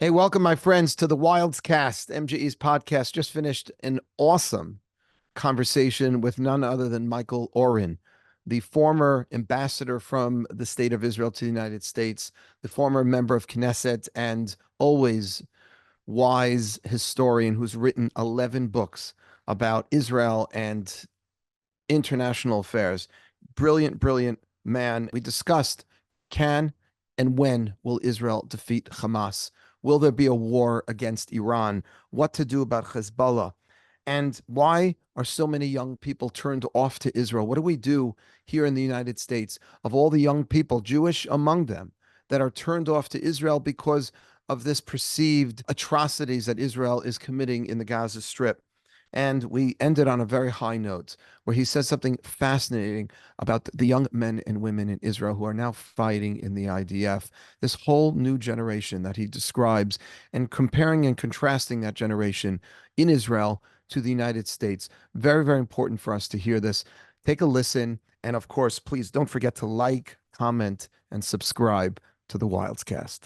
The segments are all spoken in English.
Hey, welcome, my friends, to the Wildes Cast, MGE's podcast. Just finished an awesome conversation with none other than Michael Oren, the former ambassador from the state of Israel to the United States, the former member of Knesset, and always wise historian who's written 11 books about Israel and international affairs. Brilliant, brilliant man. We discussed can and when will Israel defeat Hamas? Will there be a war against Iran? What to do about Hezbollah? And why are so many young people turned off to Israel? What do we do here in the United States of all the young people, Jewish among them, that are turned off to Israel because of this perceived atrocities that Israel is committing in the Gaza Strip? And we ended on a very high note where he says something fascinating about the young men and women in Israel who are now fighting in the IDF, this whole new generation that he describes, and comparing and contrasting that generation in Israel to the United States. Very, very important for us to hear this. Take a listen. And of course, please don't forget to like, comment, and subscribe to the Wildscast.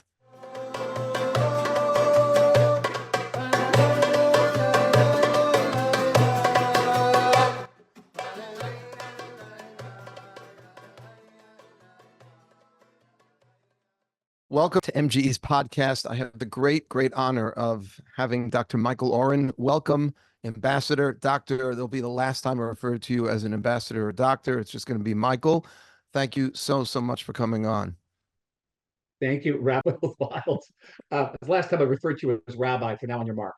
Welcome to MGE's podcast. I have the great, great honor of having Dr. Michael Oren. Welcome, Ambassador. Doctor, there'll be the last time I refer to you as an ambassador or doctor. It's just going to be Michael. Thank you so, so much for coming on. Thank you, Rabbi Wildes. The last time I referred to you as Rabbi, for now on your mark.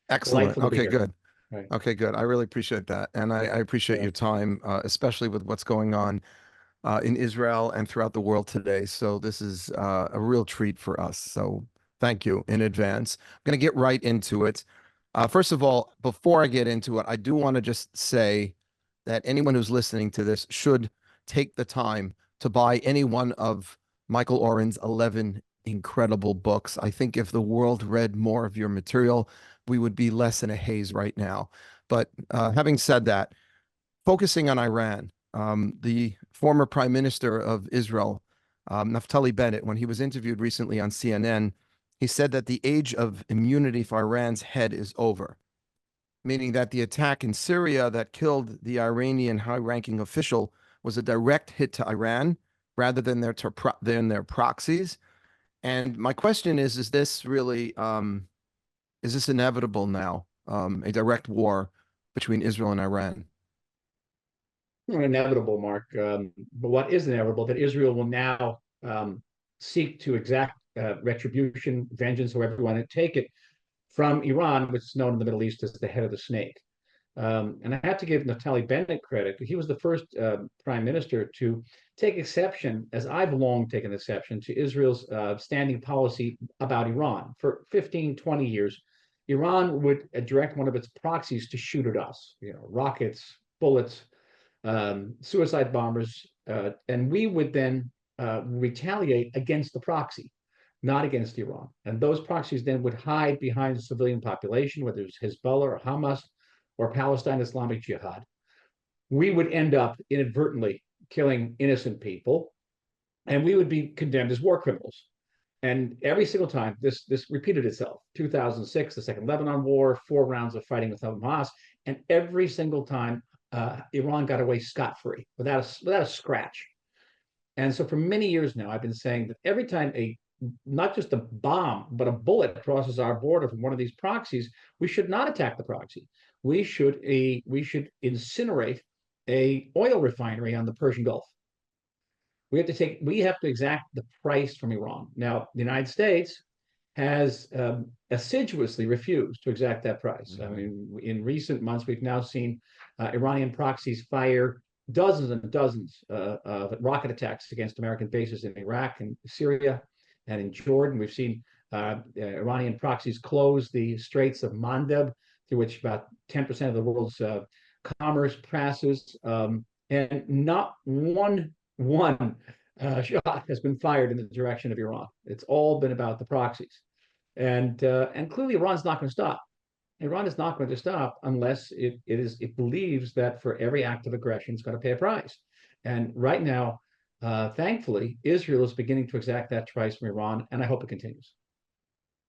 Excellent. Delightful to be Okay, here. good. Right. Okay, good. I really appreciate that. And I appreciate Yeah. your time, especially with what's going on in Israel and throughout the world today. So this is a real treat for us. So thank you in advance. I'm going to get right into it. First of all, before I get into it, I do want to just say that anyone who's listening to this should take the time to buy any one of Michael Oren's 11 incredible books. I think if the world read more of your material, we would be less in a haze right now. But having said that, focusing on Iran, the former prime minister of Israel, Naftali Bennett, when he was interviewed recently on CNN, he said that the age of immunity for Iran's head is over, meaning that the attack in Syria that killed the Iranian high-ranking official was a direct hit to Iran rather than their proxies. And my question is this really, is this inevitable now, a direct war between Israel and Iran? Inevitable, Mark. But what is inevitable that Israel will now seek to exact retribution, vengeance, however you want to take it, from Iran, which is known in the Middle East as the head of the snake. And I have to give Naftali Bennett credit. He was the first prime minister to take exception, as I've long taken exception, to Israel's standing policy about Iran. For 15, 20 years, Iran would direct one of its proxies to shoot at us, rockets, bullets, suicide bombers, and we would then retaliate against the proxy, not against Iran. And those proxies then would hide behind the civilian population, whether it's Hezbollah or Hamas or Palestine Islamic Jihad. We would end up inadvertently killing innocent people, and we would be condemned as war criminals. And every single time, this repeated itself. 2006, the Second Lebanon War, 4 rounds of fighting with Hamas, and every single time, Iran got away scot-free, without a scratch. And so for many years now, I've been saying that every time not just a bomb, but a bullet crosses our border from one of these proxies, we should not attack the proxy. We should incinerate a oil refinery on the Persian Gulf. We have to exact the price from Iran. Now, the United States has assiduously refused to exact that price. I mean, in recent months, we've now seen Iranian proxies fire dozens and dozens of rocket attacks against American bases in Iraq and Syria and in Jordan. We've seen Iranian proxies close the Straits of Mandeb, through which about 10% of the world's commerce passes, and not one shot has been fired in the direction of Iran. It's all been about the proxies, and clearly Iran's not going to stop. Iran is not going to stop unless it believes that for every act of aggression, it's going to pay a price. And right now, thankfully, Israel is beginning to exact that price from Iran, and I hope it continues.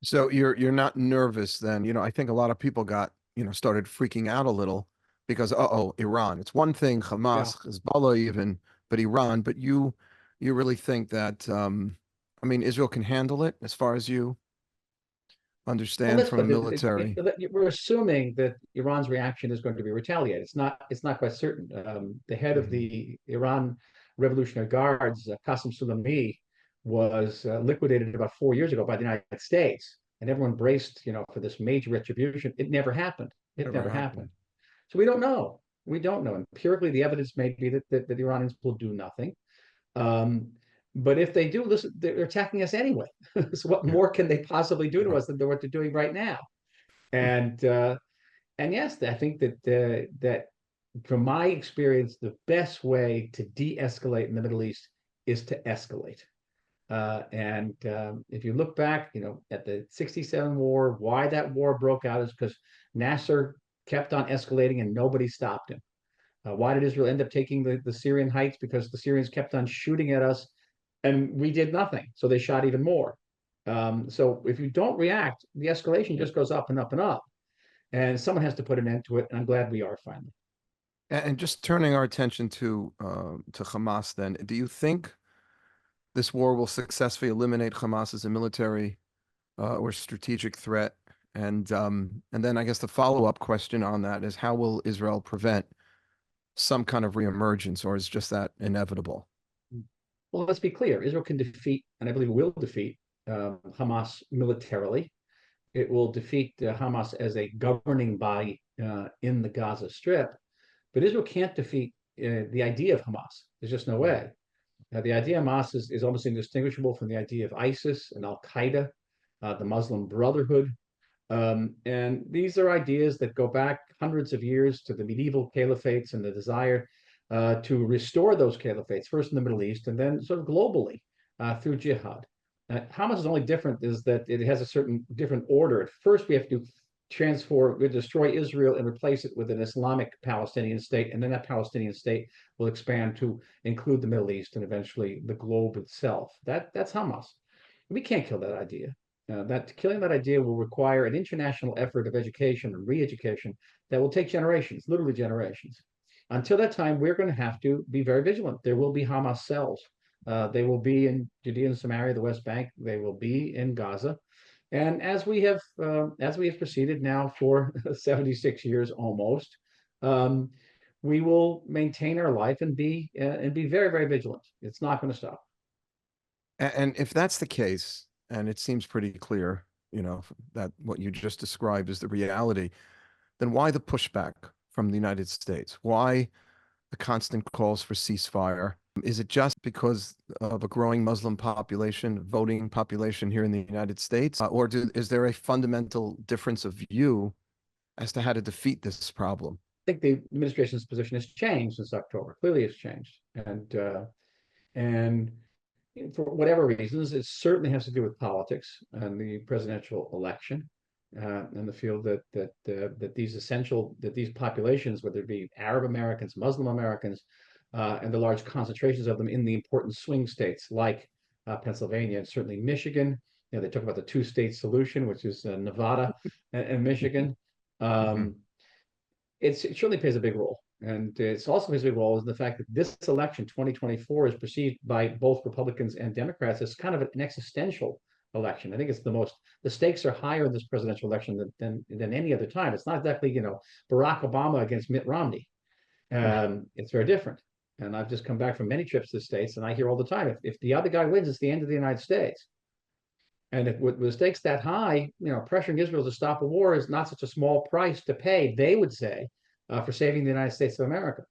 So you're not nervous then. I think a lot of people got, started freaking out a little because uh-oh, Iran. It's one thing, Yeah. Hamas, Hezbollah even, but Iran, but you really think that I mean Israel can handle it as far as you Well, understand let's from a put military. we're assuming that Iran's reaction is going to be retaliated. It's not quite certain. The head of Mhm. the Iran Revolutionary Guards, Qasem Soleimani, was liquidated about 4 years ago by the United States, and everyone braced, for this major retribution. It never happened. It Never never happened. happened. So we don't know. We don't know. Empirically, the evidence may be that the Iranians will do nothing. Um, but if they do, listen, they're attacking us anyway. So what Yeah. more can they possibly do to Right. us than what they're doing right now? Mm. And yes, I think that from my experience, the best way to de-escalate in the Middle East is to escalate. And if you look back, at the '67 war, why that war broke out is because Nasser kept on escalating and nobody stopped him. Why did Israel end up taking the Syrian heights? Because the Syrians kept on shooting at us and we did nothing. So they shot even more. So if you don't react, the escalation just goes up and up and up. And someone has to put an end to it. And I'm glad we are finally. And just turning our attention to Hamas, then, do you think this war will successfully eliminate Hamas as a military or strategic threat? And then I guess the follow-up question on that is how will Israel prevent some kind of reemergence, or is just that inevitable? Well, let's be clear. Israel can defeat, and I believe will defeat, Hamas militarily. It will defeat Hamas as a governing body in the Gaza Strip. But Israel can't defeat the idea of Hamas. There's just no way. The idea of Hamas is almost indistinguishable from the idea of ISIS and Al Qaeda, the Muslim Brotherhood. And these are ideas that go back hundreds of years to the medieval caliphates and the desire to restore those caliphates, first in the Middle East and then sort of globally through jihad. Hamas is only different is that it has a certain different order. At first, we have to destroy Israel and replace it with an Islamic Palestinian state, and then that Palestinian state will expand to include the Middle East and eventually the globe itself. That's Hamas. We can't kill that idea. That killing that idea will require an international effort of education and re-education that will take generations, literally generations. Until that time, we're going to have to be very vigilant. There will be Hamas cells. They will be in Judea and Samaria, the West Bank. They will be in Gaza. And as we have proceeded now for 76 years almost, um, we will maintain our life and be very, very vigilant. It's not going to stop. And if that's the case, and it seems pretty clear, that what you just described is the reality, then why the pushback from the United States? Why the constant calls for ceasefire? Is it just because of a growing Muslim population, voting population here in the United States? Is there a fundamental difference of view as to how to defeat this problem? I think the administration's position has changed since October. Clearly, it's changed, and for whatever reasons, it certainly has to do with politics and the presidential election, and the feel that these populations, whether it be Arab Americans, Muslim Americans, and the large concentrations of them in the important swing states like Pennsylvania and certainly Michigan. They talk about the two-state solution, which is Nevada and Michigan. Mhm. Um, it surely plays a big role. And it also plays a big role in the fact that this election, 2024, is perceived by both Republicans and Democrats as kind of an existential election. I think the stakes are higher in this presidential election than any other time. It's not exactly, Barack Obama against Mitt Romney. It's very different. And I've just come back from many trips to the States, and I hear all the time, if the other guy wins, it's the end of the United States. And if with the stakes that high, pressuring Israel to stop a war is not such a small price to pay, they would say, for saving the United States of America.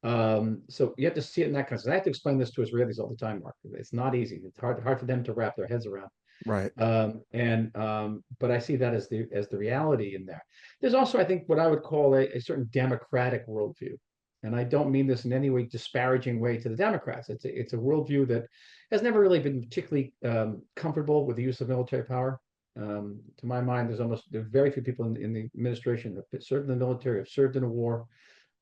So you have to see it in that context. I have to explain this to Israelis all the time, Mark. It's not easy. It's hard for them to wrap their heads around. Right. But I see that as the reality in there. There's also, I think, what I would call a certain democratic worldview. And I don't mean this in any way disparaging way to the Democrats. It's a worldview that has never really been particularly comfortable with the use of military power. To my mind, there are very few people in the administration that have served in the military, have served in a war.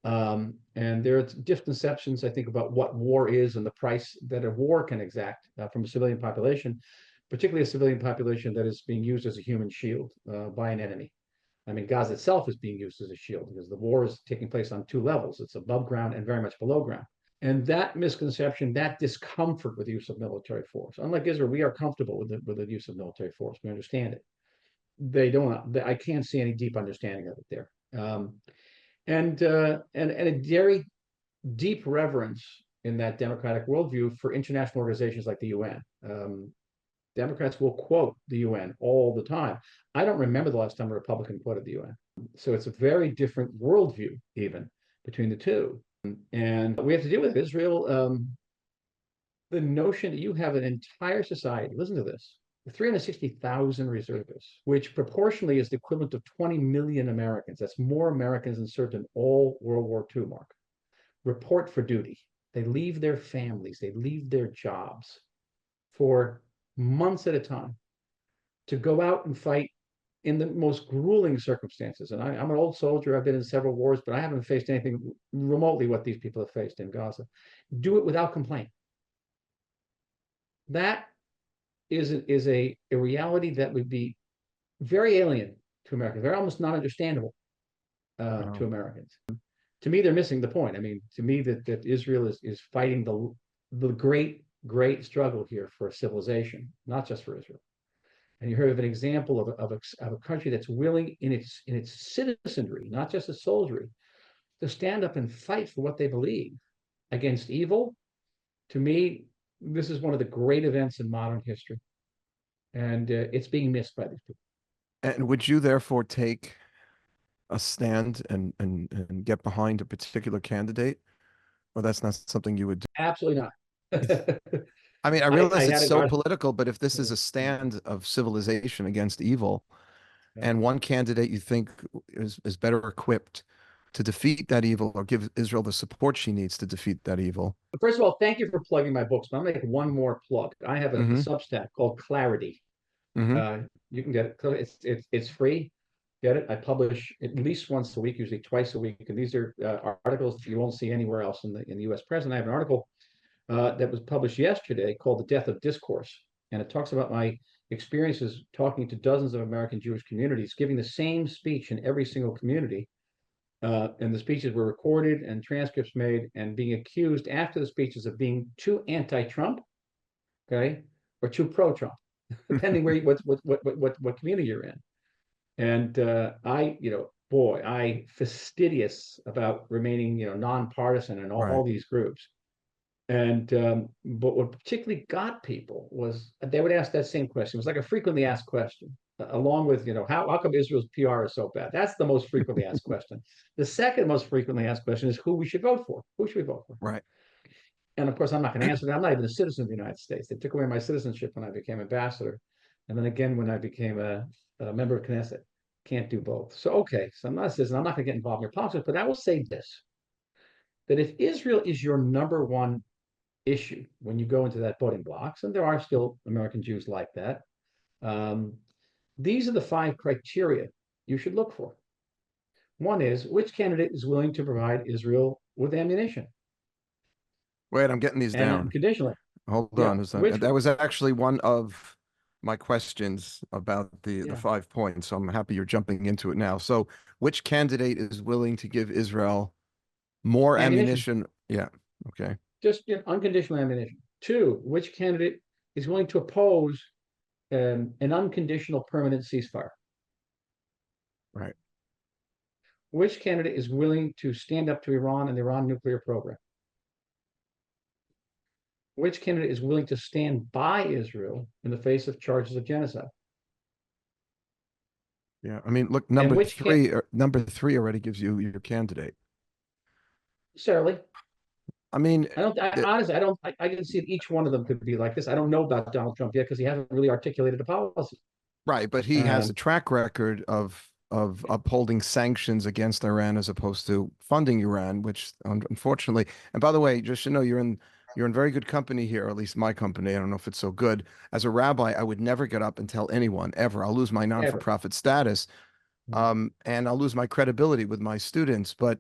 And there are misconceptions, I think, about what war is and the price that a war can exact from a civilian population. particularly a civilian population that is being used as a human shield by an enemy. I mean, Gaza itself is being used as a shield because the war is taking place on two levels. It's above ground and very much below ground. And that misconception, that discomfort with the use of military force, unlike Israel, we are comfortable with the use of military force. We understand it. They don't. I can't see any deep understanding of it there, and a very deep reverence in that democratic worldview for international organizations like the UN. Democrats will quote the UN all the time. I don't remember the last time a Republican quoted the UN. So it's a very different worldview, even between the two. And we have to deal with Israel. The notion that you have an entire society, listen to this, 360,000 reservists, which proportionally is the equivalent of 20 million Americans. That's more Americans than served in all World War II, Mark. Report for duty. They leave their families, they leave their jobs for months at a time to go out and fight in the most grueling circumstances. And I'm an old soldier. I've been in several wars, but I haven't faced anything remotely what these people have faced in Gaza. Do it without complaint. That is a reality that would be very alien to Americans. They're almost not understandable to Americans. To me, they're missing the point. I mean, to me, that Israel is fighting the great struggle here for civilization, not just for Israel. And you heard of an example of a country that's willing in its citizenry, not just its soldiery, to stand up and fight for what they believe against evil. To me, this is one of the great events in modern history, and it's being missed by these people. And would you therefore take a stand and get behind a particular candidate, or that's not something you would do? Absolutely not. I mean, I realize had it's a so guy- political, but if this is a stand of civilization against evil, and one candidate you think is better equipped to defeat that evil or give Israel the support she needs to defeat that evil. First of all, thank you for plugging my books. But I'm going to make one more plug. I have a Substack called Clarity. You can get it. It's free. Get it. I publish at least once a week, usually twice a week, and these are articles that you won't see anywhere else in the U.S. press. And I have an article that was published yesterday called "The Death of Discourse," and it talks about my experiences talking to dozens of American Jewish communities, giving the same speech in every single community. And the speeches were recorded and transcripts made, and being accused after the speeches of being too anti-Trump, okay, or too pro-Trump, depending where what community you're in. And I fastidious about remaining, nonpartisan in all these groups. And but what particularly got people was they would ask that same question. It was like a frequently asked question, along with, how come Israel's PR is so bad? That's the most frequently asked question. The second most frequently asked question is who we should vote for. Who should we vote for? Right. And of course, I'm not going to answer that. I'm not even a citizen of the United States. They took away my citizenship when I became ambassador, and then again when I became a member of Knesset. Can't do both. So okay, so I'm not a citizen. I'm not going to get involved in your politics. But I will say this: that if Israel is your number one issue when you go into that voting blocks, and there are still American Jews like that, these are the 5 criteria you should look for. One is, which candidate is willing to provide Israel with ammunition? Wait, I'm getting these down. Unconditionally. Hold on. That was actually one of my questions about the 5 points. So I'm happy you're jumping into it now. So which candidate is willing to give Israel more ammunition? Yeah. Okay. Just unconditional ammunition. 2, which candidate is willing to oppose an unconditional permanent ceasefire? Right. Which candidate is willing to stand up to Iran and the Iran nuclear program? Which candidate is willing to stand by Israel in the face of charges of genocide? Yeah. I mean, look, number three already gives you your candidate. Necessarily. I mean, honestly, I can see that each one of them could be like this. I don't know about Donald Trump yet because he hasn't really articulated a policy. Right, but he has a track record of upholding sanctions against Iran as opposed to funding Iran, which unfortunately, and by the way, just you're in very good company here, or at least my company. I don't know if it's so good. As a rabbi, I would never get up and tell anyone ever. I'll lose my non-for-profit status, and I'll lose my credibility with my students. But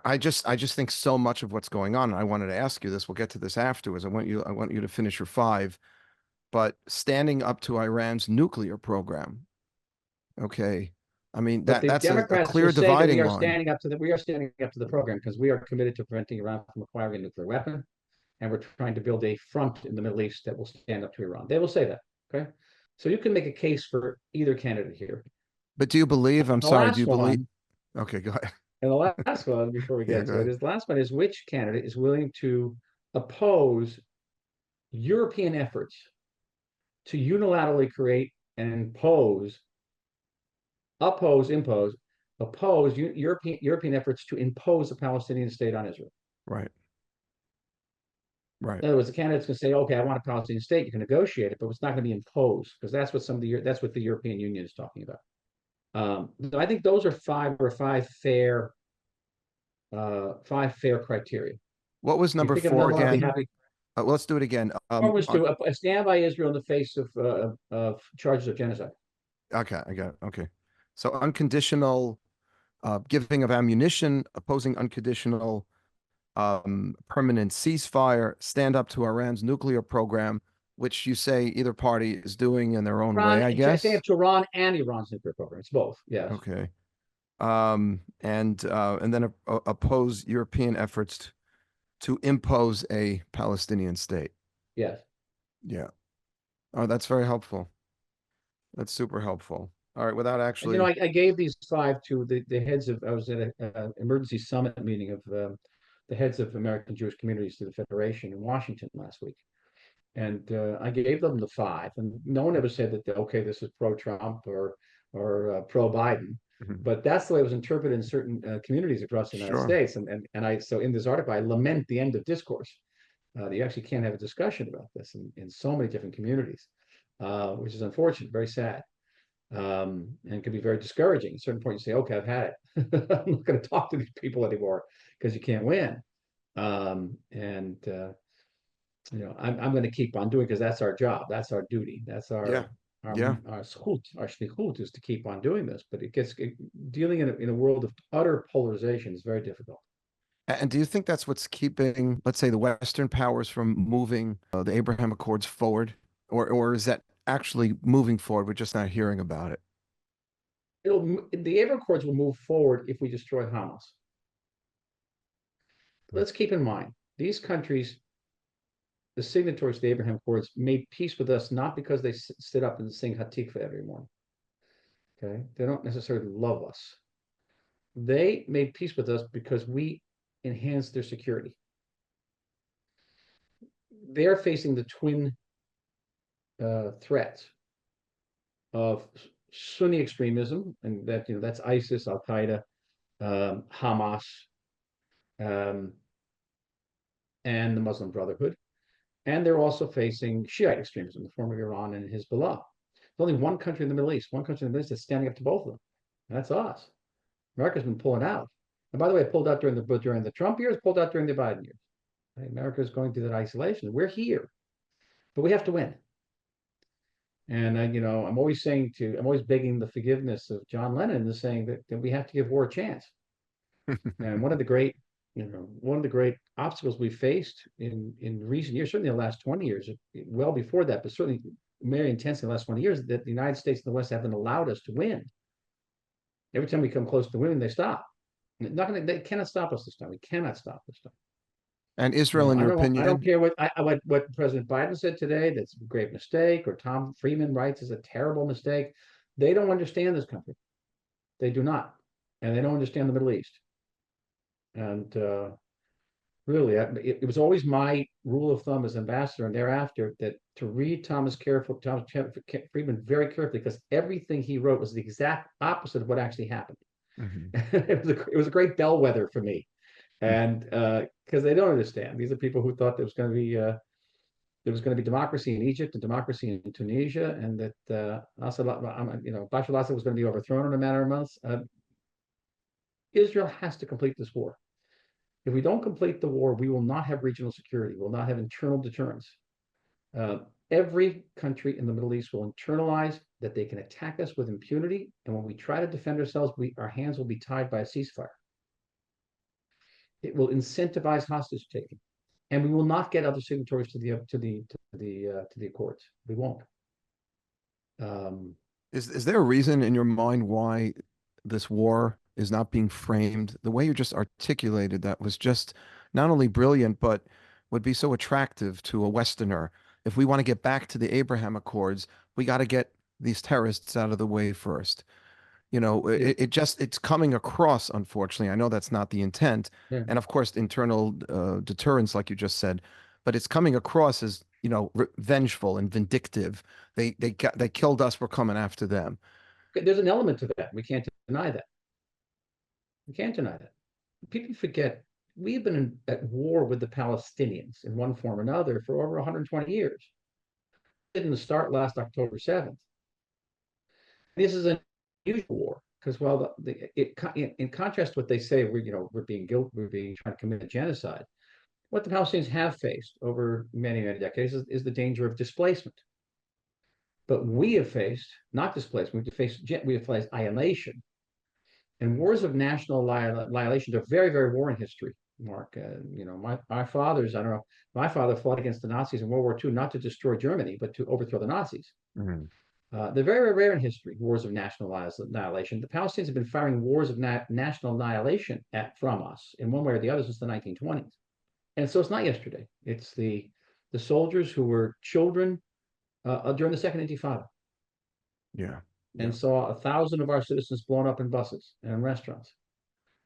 I just think so much of what's going on. And I wanted to ask you this. We'll get to this afterwards. I want you to finish your 5. but standing up to Iran's nuclear program. Okay. I mean, But the that's a Democrats will clear say that dividing line. we are standing up to the program because we are committed to preventing Iran from acquiring a nuclear weapon, and we're trying to build a front in the Middle East that will stand up to Iran. They will say that. Okay. So you can make a case for either candidate here. But do you believe, I'm The sorry, do last you believe? one, Okay, go ahead. and the last one before we Yeah, get go to it ahead. is the last one is which candidate is willing to oppose European efforts to unilaterally create and oppose European efforts to impose a Palestinian state on Israel. Right, right. In other words, the candidate's going to say, "Okay, I want a Palestinian state." You can negotiate it, but it's not going to be imposed because that's what that's what the European Union is talking about. So I think those are five fair criteria. What was If you number think of four another one, I'll be again? happy. Well, let's do it again. One was to stand by Israel in the face of charges of genocide. Okay, I got it. Okay. So unconditional giving of ammunition, opposing unconditional permanent ceasefire, stand up to Iran's nuclear program, which you say either party is doing in their own way, Iran, I stand guess. up to Iran and Iran's nuclear program. It's both. Yes. Okay. And then oppose European efforts to impose a Palestinian state. Yes. Yeah. Oh, that's very helpful. That's super helpful. All right, without And actually. I gave these five to the heads of. I was at an emergency summit meeting of the heads of American Jewish communities to the Federation in Washington last week, and I gave them the five, and no one ever said that okay, this is pro-Trump or pro-Biden, Mhm. but that's the way it was interpreted in certain communities across the United Sure. States, and I so in this article I lament the end of discourse. You actually can't have a discussion about this in so many different communities, which is unfortunate, very sad, and can be very discouraging. At a certain point, you say, "Okay, I've had it. I'm not going to talk to these people anymore because you can't win." And I'm going to keep on doing because that's our job, that's our duty, that's Yeah. our Yeah. schut, our shlichut is to keep on doing this. But dealing in a world of utter polarization is very difficult. And do you think that's what's keeping, let's say, the Western powers from moving the Abraham Accords forward, or is that actually moving forward? We're just not hearing about it. The Abraham Accords will move forward if we destroy Hamas. Let's keep in mind these countries, the signatories to the Abraham Accords, made peace with us not because they stood up and sing Hatikva every morning. Okay, they don't necessarily love us. They made peace with us because we enhanced their security. They're facing the twin threats of Sunni extremism, and that's ISIS, Al Qaeda, Hamas, um, and the Muslim Brotherhood, and they're also facing Shiite extremism, the form of Iran and Hezbollah. There's only one country in the Middle East, that's standing up to both of them, and that's us. America's been pulling out, and by the way, it pulled out during the Trump years, pulled out during the Biden years. Right? America is going through that isolation. We're here, but we have to win. And I'm always begging the forgiveness of John Lennon and saying that we have to give war a chance. And one of the great obstacles we faced in recent years, certainly the last 20 years, well before that, but certainly very intensely in the last 20 years, that the United States and the West haven't allowed us to win. Every time we come close to winning, they stop. They cannot stop us this time. We cannot stop this time. And Israel, in your I don't opinion, care what President Biden said today. That's a great mistake, or Tom Friedman writes is a terrible mistake. They don't understand this country. They do not, and they don't understand the Middle East. And really, it was always my rule of thumb as ambassador and thereafter that to read Thomas Friedman very carefully, because everything he wrote was the exact opposite of what actually happened. Mhm. It was a great bellwether for me, and because they don't understand. These are people who thought there was going to be democracy in Egypt and democracy in Tunisia, and that Bashar al-Assad was going to be overthrown in a matter of months. Israel has to complete this war. If we don't complete the war, we will not have regional security. We will not have internal deterrence. Every country in the Middle East will internalize that they can attack us with impunity, and when we try to defend ourselves, our hands will be tied by a ceasefire. It will incentivize hostage taking. and we will not get other signatories to the accords. We won't. Is there a reason in your mind why this war is not being framed the way you just articulated that was just not only brilliant, but would be so attractive to a Westerner? If we want to get back to the Abraham Accords, we got to get these terrorists out of the way first. You know, Yeah, it's coming across, unfortunately. I know that's not the intent. yeah. And of course, internal deterrence, like you just said, but it's coming across as, you know, vengeful and vindictive. They killed us. We're coming after them. There's an element to that. We can't deny that. We can't deny that. People forget we've been at war with the Palestinians in one form or another for over 120 years. It didn't start last October 7th. This is an unusual war because while in contrast to what they say, we're being trying to commit genocide. What the Palestinians have faced over many, many decades is the danger of displacement. But we have faced not displacement, we have faced annihilation. And wars of national annihilation are very, very war in history, Mark. My father's, I don't know, my father fought against the Nazis in World War II, not to destroy Germany, but to overthrow the Nazis. Mhm. They're very, very rare in history, wars of national annihilation. The Palestinians have been firing wars of national annihilation from us in one way or the other since the 1920s. And so it's not yesterday. It's the soldiers who were children during the Second Intifada Yeah. Yeah. and saw 1,000 of our citizens blown up in buses and in restaurants,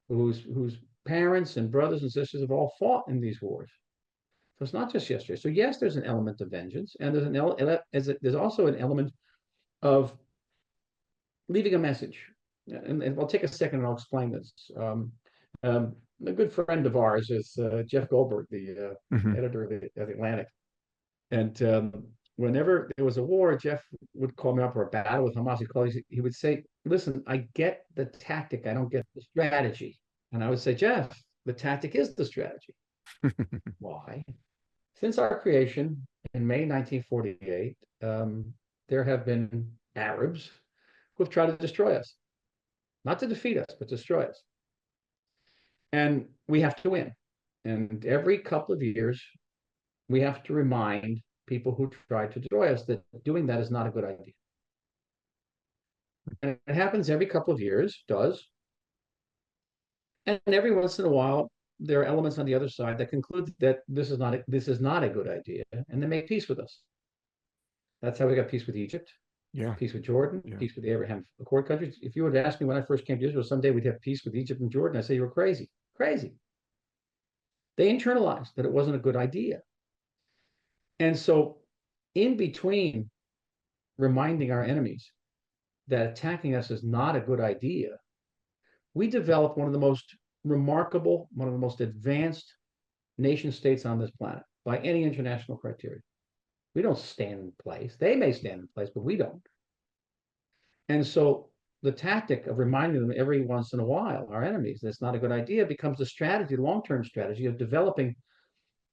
whose parents and brothers and sisters have all fought in these wars. So it's not just yesterday. So yes, there's an element of vengeance, and there's also an element of leaving a message. And I'll take a second and I'll explain this. A good friend of ours is Jeff Goldberg, the Mhm. editor of the Atlantic. And whenever there was a war, Jeff would call me up, or a battle with Hamas. He would say, "Listen, I get the tactic. I don't get the strategy." And I would say, "Jeff, the tactic is the strategy." Why? Since our creation in May 1948, there have been Arabs who have tried to destroy us, not to defeat us, but destroy us. And we have to win. And every couple of years, we have to remind people who try to destroy us that doing that is not a good idea. And it happens every couple of years, does. And every once in a while, there are elements on the other side that conclude that this is not a good idea, and they make peace with us. That's how we got peace with Egypt, Yeah. peace with Jordan, Yeah. peace with the Abraham Accord countries. If you would ask me when I first came to Israel, someday we'd have peace with Egypt and Jordan, I say you were crazy, crazy. They internalized that it wasn't a good idea. And so, in between reminding our enemies that attacking us is not a good idea, we developed one of the most remarkable, one of the most advanced nation states on this planet by any international criteria. We don't stand in place. They may stand in place, but we don't. And so the tactic of reminding them every once in a while, our enemies, that's not a good idea, becomes a strategy, long-term strategy of developing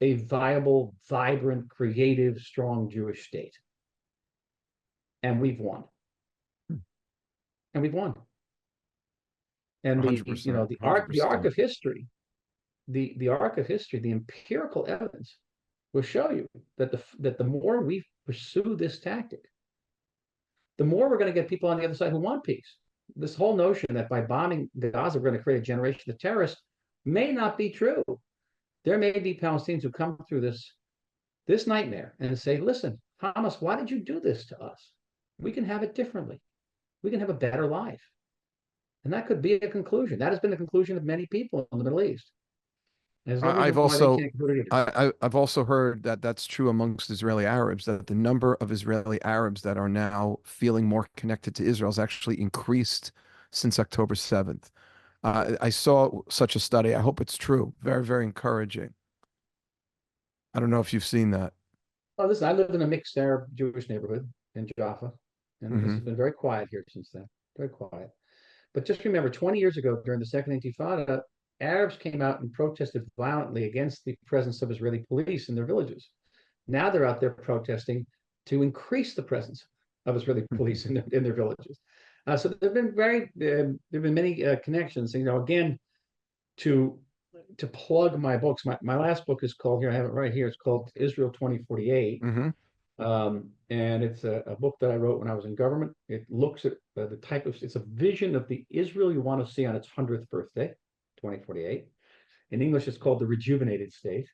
a viable, vibrant, creative, strong Jewish state. And we've won. And we've won. And the 100%. arc 100%. of history, the arc of history, the empirical evidence will show you that the more we pursue this tactic, the more we're going to get people on the other side who want peace. This whole notion that by bombing Gaza we're going to create a generation of terrorists may not be true. There may be Palestinians who come through this nightmare and say, "Listen, Hamas, why did you do this to us? We can have it differently. We can have a better life." And that could be a conclusion. That has been the conclusion of many people in the Middle East. There's no I've reason why they also can't conclude it either. I've also heard that that's true amongst Israeli Arabs, that the number of Israeli Arabs that are now feeling more connected to Israel has actually increased since October 7th. I saw such a study. I hope it's true. Very, very encouraging. I don't know if you've seen that. Oh, listen, I live in a mixed Arab Jewish neighborhood in Jaffa, and this has Hmm. been very quiet here since then. Very quiet. But just remember, 20 years ago, during the Second Intifada, Arabs came out and protested violently against the presence of Israeli police in their villages. Now they're out there protesting to increase the presence of Israeli police in their villages. So there've been many connections. Again, to to plug my books. My last book is called, here I have it right here. It's called Israel 2048. Mm-hmm. And it's a book that I wrote when I was in government. It looks at the type of, it's a vision of the Israel you want to see on its 100th birthday, 2048. In English, it's called The Rejuvenated State.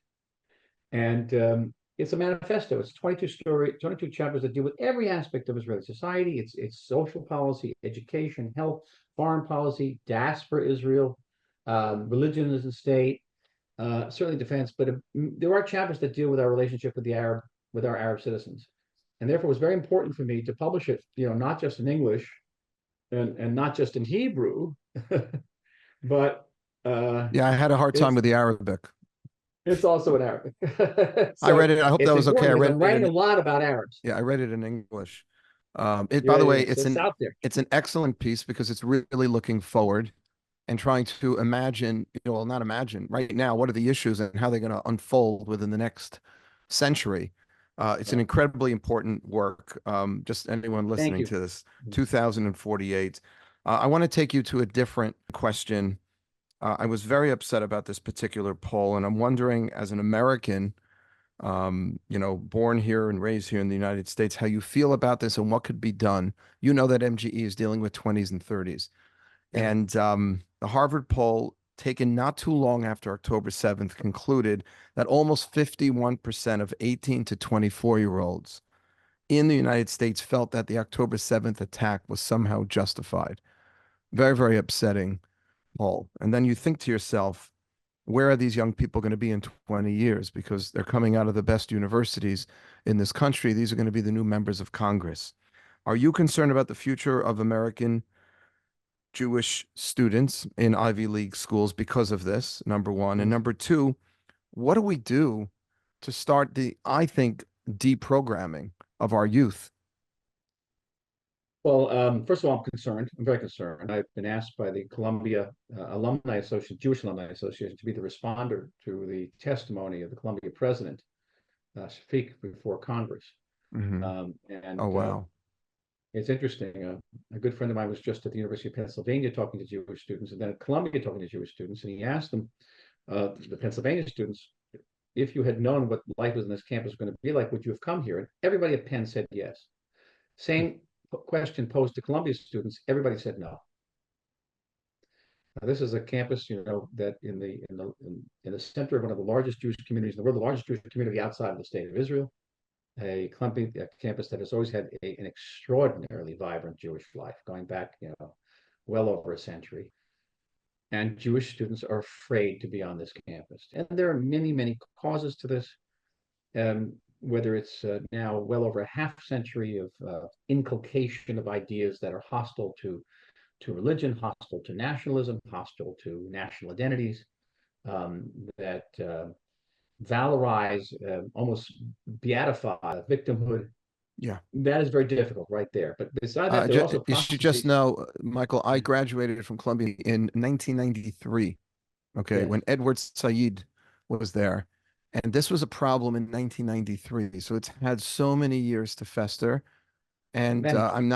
And it's a manifesto. It's 22 chapters that deal with every aspect of Israeli society. It's social policy, education, health, foreign policy, diaspora Israel, religion as a state, certainly defense. But there are chapters that deal with our relationship with our Arab citizens, and therefore it was very important for me to publish it. Not just in English, and not just in Hebrew, but Yeah, I had a hard time it's with the Arabic. it's also in Arabic. I read So it. I hope it's that was okay. important I because read I'm it writing in a lot about Arabs. Yeah, I read it in English. By Yeah, the way, yeah. So it's out there. it's an excellent piece because it's really looking forward and trying to imagine, well, not imagine, right now, what are the issues and how they're going to unfold within the next century. It's an Yeah. incredibly important work. Just anyone Thank listening you. to this, 2048. I want to take you to a different question. I was very upset about this particular poll, and I'm wondering, as an American, born here and raised here in the United States, how you feel about this and what could be done. You know that MGE is dealing with 20s and 30s. Yeah. And the Harvard poll, taken not too long after October 7th, concluded that almost 51% of 18 to 24-year-olds in the United States felt that the October 7th attack was somehow justified. Very, very upsetting poll. And then you think to yourself, where are these young people going to be in 20 years? Because they're coming out of the best universities in this country. These are going to be the new members of Congress. Are you concerned about the future of American Jewish students in Ivy League schools because of this, number one? And number two, what do we do to start I think, deprogramming of our youth? Well, first of all, I'm concerned. I'm very concerned. I've been asked by the Columbia Alumni Association, Jewish Alumni Association, to be the responder to the testimony of the Columbia president, Shafiq, before Congress. Mm-hmm. And Oh, wow. It's interesting. A good friend of mine was just at the University of Pennsylvania talking to Jewish students, and then at Columbia talking to Jewish students, and he asked them, the Pennsylvania students, if you had known what life was in this campus was going to be like, would you have come here? And everybody at Penn said yes. Same question posed to Columbia students, everybody said no. Now, this is a campus, that in the center of one of the largest Jewish communities in the world, the largest Jewish community outside of the state of Israel, a campus that has always had an extraordinarily vibrant Jewish life, going back, well over a century. And Jewish students are afraid to be on this campus. And there are many, many causes to this. Whether it's now well over a half century of inculcation of ideas that are hostile to religion, hostile to nationalism, hostile to national identities, that valorize, almost beatify victimhood. Yeah. That is very difficult right there. But besides that, there are also You should just processes. know, Michael, I graduated from Columbia in 1993. Okay, Yes. when Edward Said was there. And this was a problem in 1993. So it's had so many years to fester. And Many. I'm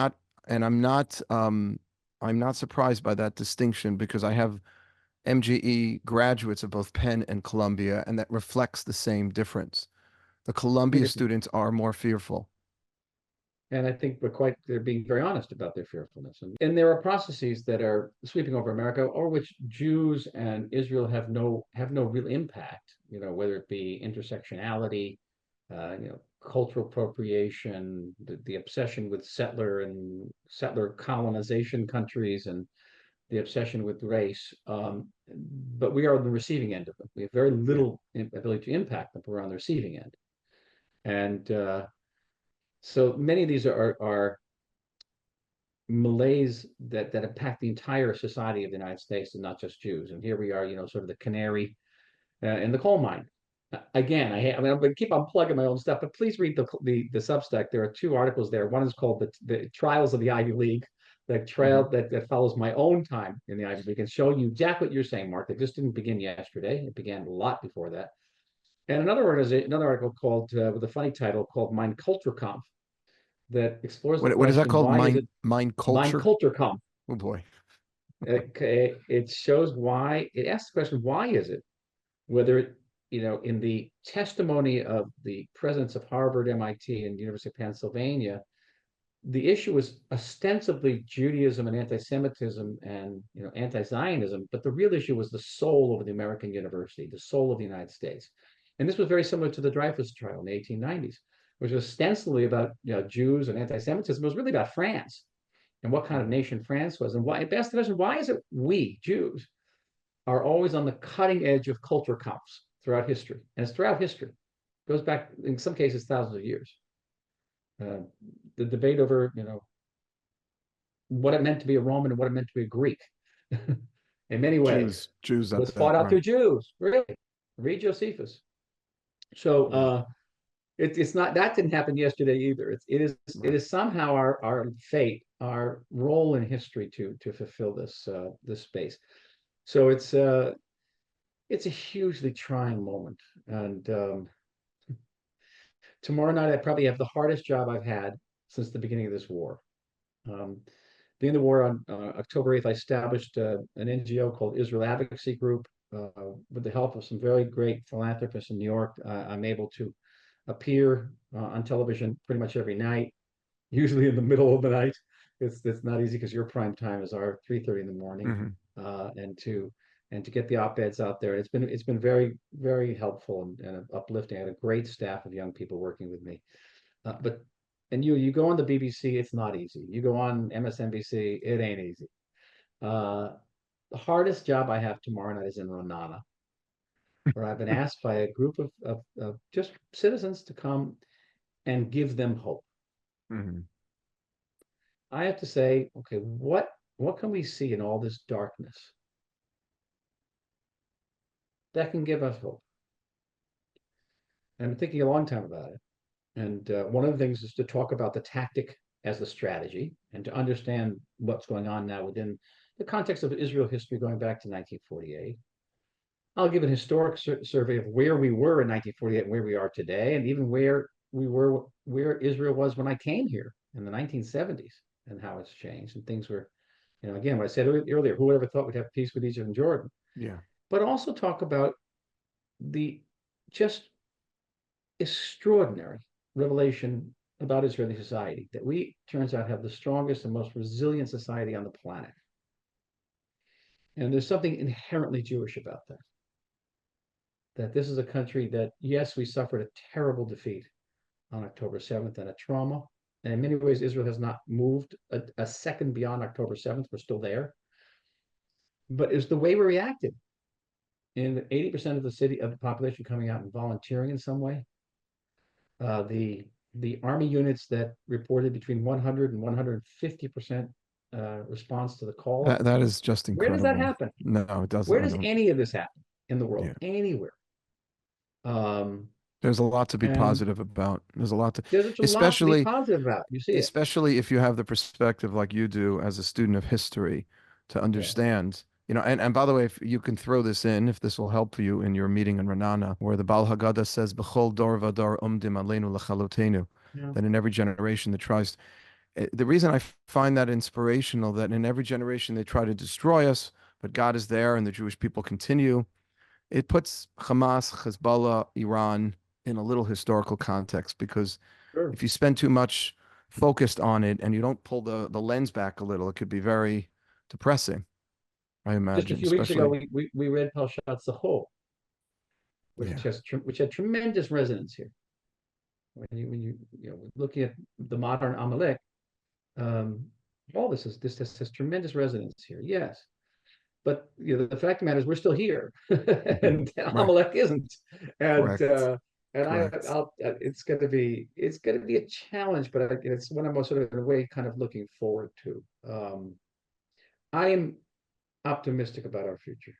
not surprised by that distinction because I have MGE graduates of both Penn and Columbia, and that reflects the same difference. The Columbia students are more fearful. And I think they're being very honest about their fearfulness. And there are processes that are sweeping over America, over which Jews and Israel have no real impact, whether it be intersectionality, cultural appropriation, the obsession with settler colonization countries, and the obsession with race. But we are on the receiving end of them. We have very little ability to impact them, but we're on the receiving end. And so many of these are malaise that impact the entire society of the United States and not just Jews. And here we are, sort of the canary in the coal mine. Again, I'm going to keep on plugging my own stuff, but please read the Substack. There are two articles there. One is called the Trials of the Ivy League, the trail that follows my own time in the Ivy League, and show you exactly what you're saying, Mark. It just didn't begin yesterday. It began a lot before that. And another article called with a funny title called Mein Kulturkampf, that explores the What is that question, called? why is it Mind Mein culture? Kulturkampf? Oh boy. It asks the question, why is it whether it, in the testimony of the presidents of Harvard, MIT, and University of Pennsylvania, the issue was ostensibly Judaism and anti-Semitism and anti-Zionism, but the real issue was the soul of the American university, the soul of the United States. And this was very similar to the Dreyfus trial in the 1890s, which was ostensibly about Jews and anti-Semitism. It was really about France and what kind of nation France was, and why. Best question: why is it we Jews are always on the cutting edge of culture counts throughout history? And it's throughout history. It goes back, in some cases, thousands of years. The debate over, what it meant to be a Roman and what it meant to be a Greek, in many ways, Jews was at fought that, out right. through Jews. Really, read Josephus. So it's not, that didn't happen yesterday either. It is somehow our fate, our role in history to fulfill this space. So it's a hugely trying moment, and tomorrow night I probably have the hardest job I've had since the beginning of this war. Being the war on October 8th, I established an NGO called Israel Advocacy Group. With the help of some very great philanthropists in New York, I'm able to appear on television pretty much every night, usually in the middle of the night. It's not easy because your prime time is our 3:30 in the morning, and to get the op-eds out there. It's been very, very helpful and uplifting. I had a great staff of young people working with me. And you go on the BBC, it's not easy. You go on MSNBC, it ain't easy. The hardest job I have tomorrow night is in Ra'anana, where I've been asked by a group of just citizens to come and give them hope. I have to say, okay, what can we see in all this darkness that can give us hope? And I've been thinking a long time about it. And one of the things is to talk about the tactic as the strategy and to understand what's going on now within the context of Israel history going back to 1948. I'll give an historic survey of where we were in 1948 and where we are today, and even where Israel was when I came here in the 1970s, and how it's changed. And things were, again, what I said earlier, who would ever thought we'd have peace with Egypt and Jordan? Yeah. But also talk about the just extraordinary revelation about Israeli society, that we, turns out, have the strongest and most resilient society on the planet. And there's something inherently Jewish about that. That this is a country that, yes, we suffered a terrible defeat on October 7th and a trauma. And in many ways, Israel has not moved a second beyond October 7th. We're still there. But it's the way we reacted. In 80% of the population coming out and volunteering in some way. The army units that reported between 100 and 150% response to the call. That is just incredible. Where does that happen? No, it doesn't. Where does any of this happen in the world? Yeah. Anywhere. There's a lot to be positive about. There's a lot to be positive about. You see, especially if you have the perspective like you do as a student of history to understand. And by the way, if you can throw this in, if this will help you in your meeting in Ra'anana, where the Baal Haggadah says, "B'chol dor v'dor umdim aleinu l'chalotenu," that in every generation that tries. The reason I find that inspirational, that in every generation they try to destroy us, but God is there and the Jewish people continue. It puts Hamas, Hezbollah, Iran in a little historical context, because if you spend too much focused on it and you don't pull the lens back a little, it could be very depressing. I imagine. Just a few weeks ago, we read Parshat Zachor, which had tremendous resonance here. When you looking at the modern Amalek, all this has tremendous resonance here. Yes, but the fact of the matter is we're still here, and Amalek isn't. And it's going to be a challenge, but it's one I'm sort of in a way kind of looking forward to. I am optimistic about our future.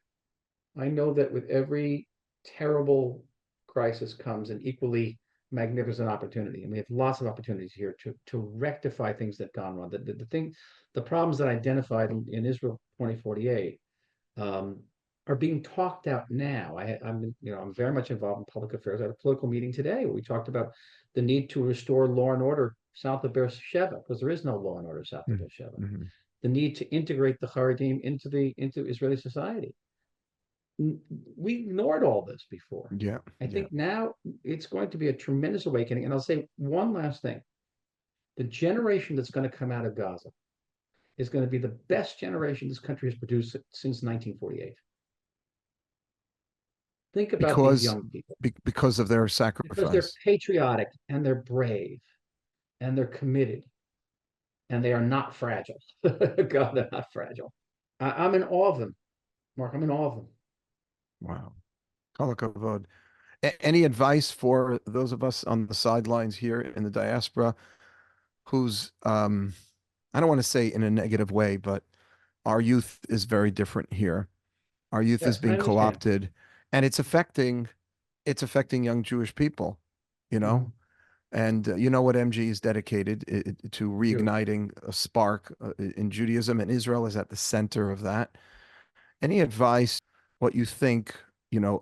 I know that with every terrible crisis comes an equally magnificent opportunity, and we have lots of opportunities here to rectify things that gone wrong. The problems that I identified in Israel 2048 are being talked out now. I'm very much involved in public affairs. I had a political meeting today where we talked about the need to restore law and order south of Beersheba, because there is no law and order south of Beersheba. The need to integrate the Haredim into Israeli society. we ignored all this before. Yeah. I Yeah. think now it's going to be a tremendous awakening. And I'll say one last thing. The generation that's going to come out of Gaza is going to be the best generation this country has produced since 1948. Think about these Because young people, because of their because they're sacrifice. patriotic and they're brave and they're committed and they are not fragile. God, they're not fragile. I'm in awe of them, Mark. I'm in awe of them. Wow. Kol hakavod. Any advice for those of us on the sidelines here in the diaspora who's I don't want to say in a negative way, but our youth is very different here. Our youth is Yes, I being understand. co-opted, and it's affecting young Jewish people, you know. Mhm. And you know what MG is dedicated to Do. reigniting a spark in Judaism, and Israel is at the center of that. Any advice, what you think,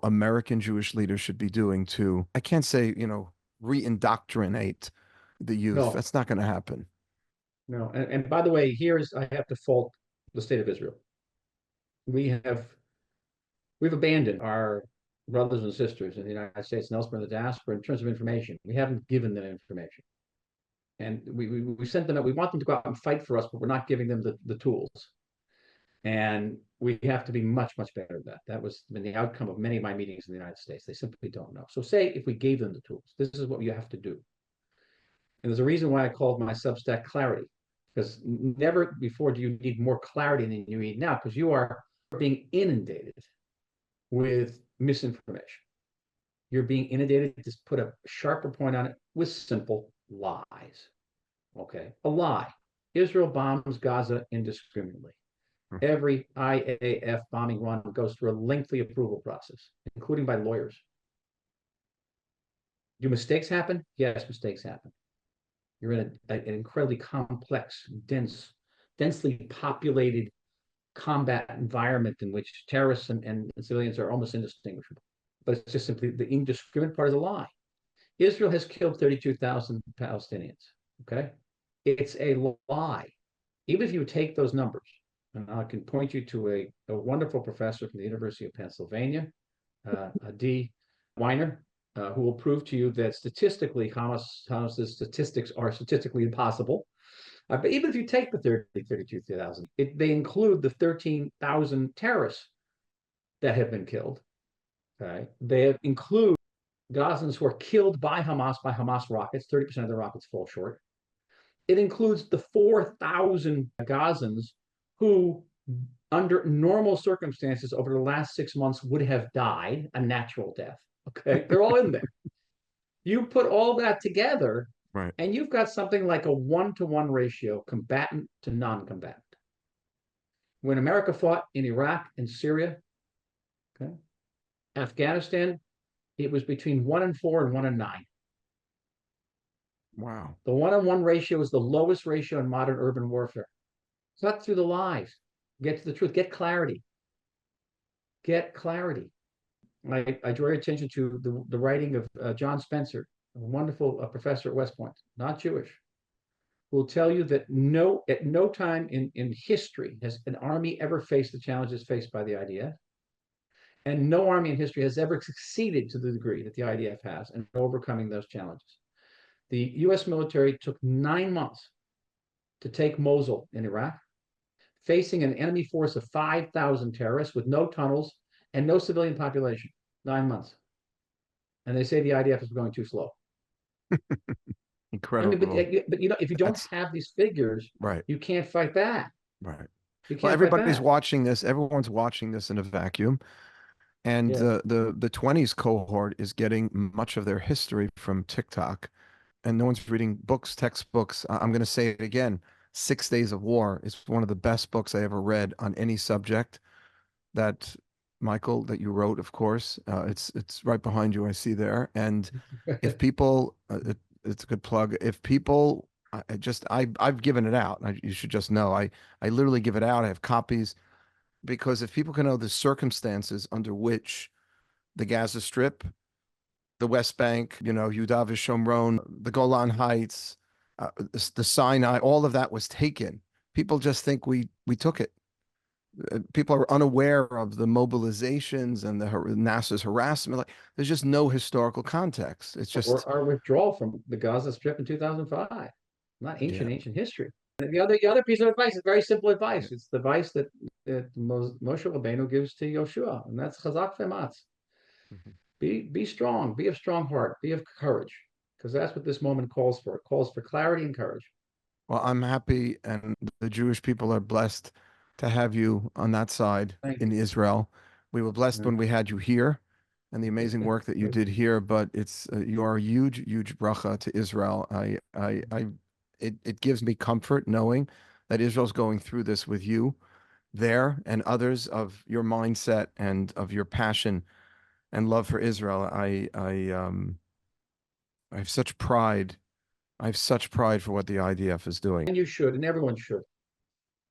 American Jewish leaders should be doing to, I can't say, re-indoctrinate the youth. No, That's not going to happen. no. And by the way, I have to fault the state of Israel. We have we've abandoned our brothers and sisters in the United States and elsewhere in the diaspora in terms of information. We haven't given them information. And we sent them out. We want them to go out and fight for us, but we're not giving them the tools. And we have to be much, much better at that. That was been the outcome of many of my meetings in the United States. They simply don't know. So say if we gave them the tools, this is what you have to do. And there's a reason why I called my Substack Clarity, because never before do you need more clarity than you need now, because you are being inundated with misinformation. You're being inundated, to put a sharper point on it, with simple lies. Okay, a lie. Israel bombs Gaza indiscriminately. Every IAF bombing run goes through a lengthy approval process, including by lawyers. Do mistakes happen? Yes, mistakes happen. You're in an incredibly complex, densely populated combat environment in which terrorists and civilians are almost indistinguishable. But it's just simply the indiscriminate part of the lie. Israel has killed 32,000 Palestinians. Okay, it's a lie. Even if you take those numbers, and I can point you to a wonderful professor from the University of Pennsylvania, D. Weiner, who will prove to you that statistically, Hamas's statistics are statistically impossible. But even if you take the 32,000, they include the 13,000 terrorists that have been killed. Okay, they include Gazans who are killed by Hamas rockets. 30% of the rockets fall short. It includes the 4,000 Gazans who, under normal circumstances over the last 6 months, would have died a natural death. Okay, they're all in there. You put all that together, Right. and you've got something like a 1-to-1 ratio, combatant to non-combatant. When America fought in Iraq and Syria, okay, Afghanistan, it was between 1-4 and 1-9. Wow. The 1-on-1 ratio is the lowest ratio in modern urban warfare. Cut through the lies. Get to the truth. Get clarity. Get clarity. I draw your attention to the writing of John Spencer, a wonderful professor at West Point, not Jewish, who will tell you that at no time in history has an army ever faced the challenges faced by the IDF. And no army in history has ever succeeded to the degree that the IDF has in overcoming those challenges. The US military took 9 months to take Mosul in Iraq, facing an enemy force of 5,000 terrorists with no tunnels and no civilian population. 9 months. And they say the IDF is going too slow. I mean, Incredible. but if you don't That's have these figures, right. you can't fight back. Right. You Well, can't fight everybody's back. watching this. Everyone's watching this in a vacuum. And Yes. the 20s cohort is getting much of their history from TikTok, and no one's reading books, textbooks. I'm going to say it again. 6 Days of War is one of the best books I ever read on any subject. That Michael, that you wrote, of course. It's right behind you. I see there. And if people, it's a good plug. If people, I've given it out. You should just know. I literally give it out. I have copies because if people can know the circumstances under which the Gaza Strip, the West Bank, Yudav Shomron, the Golan Heights, the Sinai, all of that was taken. People just think we took it. people are unaware of the mobilizations and the NASA's harassment. Like, there's just no historical context. It's Or just, our withdrawal from the Gaza Strip in 2005. Not yeah, ancient history. And the other piece of advice is very simple yeah. advice. It's the advice that Moshe Rabbeinu gives to Yoshua, and that's chazak ve'matz. Mhm. Be strong, be of strong heart, be of courage, because that's what this moment calls for. It calls for clarity and courage. Well, I'm happy, and the Jewish people are blessed to have you on that side Thank in Israel. We were blessed you. when we had you here and the amazing work that you did here, but it's you are a huge, huge bracha to Israel. It gives me comfort knowing that Israel's going through this with you there and others of your mindset and of your passion and love for Israel. I have such pride. I have such pride for what the IDF is doing. And you should, and everyone should.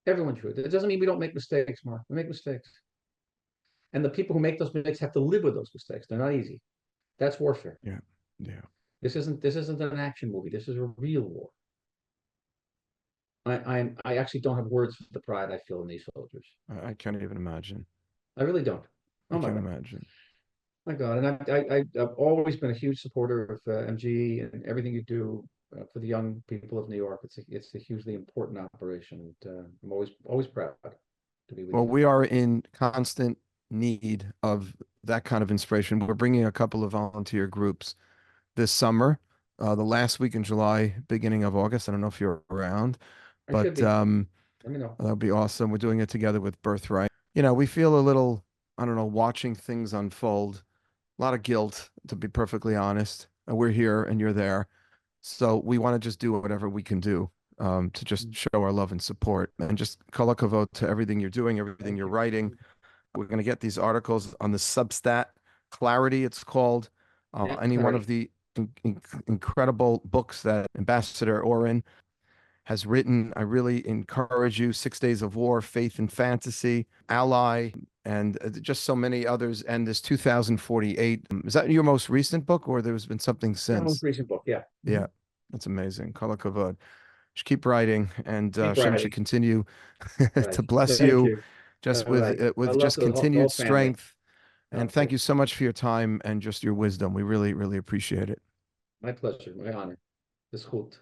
Everyone should. It doesn't mean we don't make mistakes, Mark. We make mistakes. And the people who make those mistakes have to live with those mistakes. They're not easy. That's warfare. Yeah, yeah. This isn't an action movie. This is a real war. I actually don't have words for the pride I feel in these soldiers. I can't even imagine. I really don't. I Oh my can't God. imagine. My God. And I've always been a huge supporter of MGE and everything you do for the young people of New York. It's a hugely important operation. And I'm always proud to be with Well, you. we are in constant need of that kind of inspiration. We're bringing a couple of volunteer groups this summer, the last week in July, beginning of August. I don't know if you're around, I should but be. Let me know. that'll be awesome. We're doing it together with Birthright. You know, we feel a little, I don't know, watching things unfold, a lot of guilt, to be perfectly honest. We're here and you're there. So we want to just do whatever we can do to just show our love and support and just kol hakavod to everything you're doing, everything Thank you're you. writing. We're going to get these articles on the Substat Clarity, it's called. Yeah, Any one of clarity. the incredible books that Ambassador Oren has written. I really encourage you. 6 Days of War, Faith and Fantasy, Ally, and just so many others. And this 2048. Is that your most recent book, or there's been something My most since? recent book. Yeah. Yeah, that's amazing. Kol hakavod. Just keep writing, and Keep Hashem writing. should continue Right. to bless Thank you, you. All just right. I with love just the whole continued family. strength. And thank Okay. you so much for your time and just your wisdom. We really, really appreciate it. My pleasure. My honor. This hoot.